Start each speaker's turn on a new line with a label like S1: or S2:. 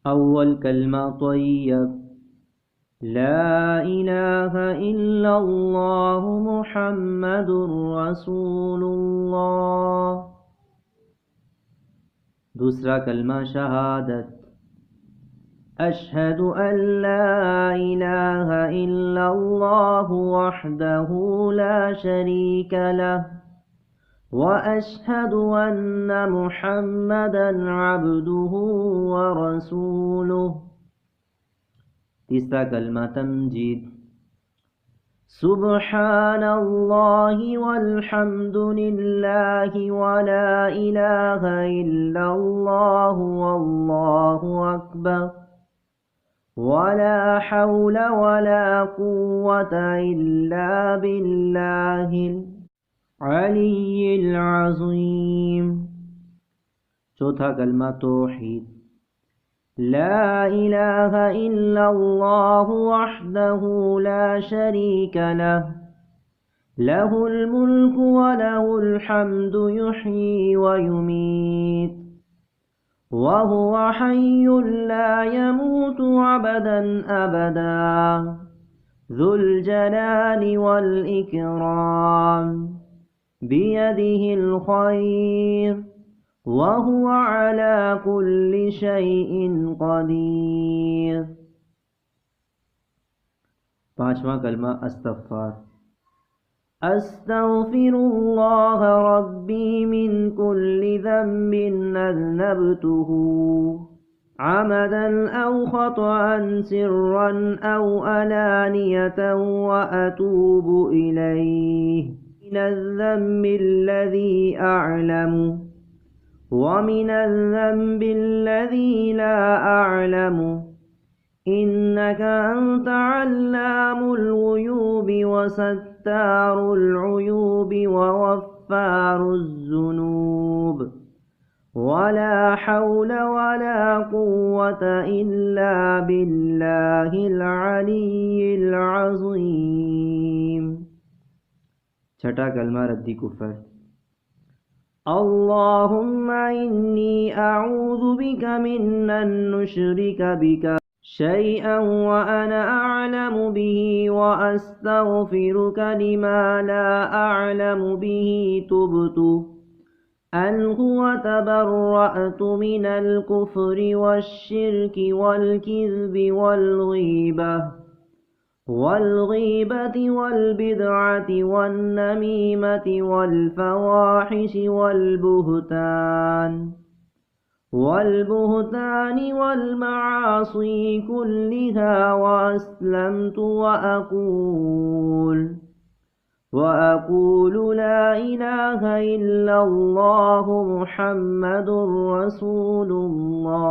S1: अव्वल कलमा तय्यब, ला इलाहा इल्लल्लाह मुहम्मदुर रसूलुल्लाह। दूसरा कलमा शहादत, अशहदु अन ला इलाहा इल्लल्लाह वहदहु ला शरीक लह व अशहदु अन्न मुहम्मदन अब्दुहु व रसूलुहु। तीसरा कलमा तमजीद, सुब्हानल्लाहि वल्हम्दुलिल्लाहि वला इलाहा इल्लल्लाहु वल्लाहु अकबर वला हौला वला कुव्वता इल्ला बिल्लाहिल अलिय्यिल अज़ीम। चौथा कलमा तौहीद, ला इलाहा इल्लल्लाहु वहदहु ला शरीक लह लहुल मुल्कु व लहुल हम्दु युह्यी व युमीत व हुवा हय्युन ला यमूतु अबदन अबदा ज़ुल जलाली वल इकराम बियदिहिल खैर वहुवा अला कुल्लि शैइन क़दीर। पांचवा कलमा अस्तग़फ़ार, अस्तग़फ़िरुल्लाह रब्बी मिन कुल्लि ज़ंबिन अज़नबतुहु अमदन औ ख़तअन सिर्रन औ अलानियतन व अतूबु इलैहि मिनज़्ज़ंबिल्लज़ी अअलमु वमिनज़्ज़ंबिल्लज़ी ला अअलमु इन्नका अन्त अल्लामुल ग़ुयूबि वसत्तारुल उयूबि वग़फ़्फ़ारुज़ ज़ुनूब वला हौला वला कुव्वता इल्ला बिल्लाहिल अलिय्यिल अज़ीम। छठा कलमा रद्दी कुफ़र, अल्लाहुम्मा इन्नी अऊज़ु बिका मिन अन नुश्रिका बिका शैअन व अना अअलमु बिही व अस्तग़फ़िरुका लिमा ला अअलमु बिही तुब्तु अन्हु व तबर्रअतु मिनल कुफ्रि वश्शिर्कि वल किज़्बि वल्ग़ीबति वल्बिदअति वन्नमीमति वल्फ़वाहिशि वल्बुहतानि वल्मआसि कुल्लिहा वअस्लमतु वअक़ूलु ला इलाहा इल्लल्लाहु मुहम्मदुर रसूलुल्लाह।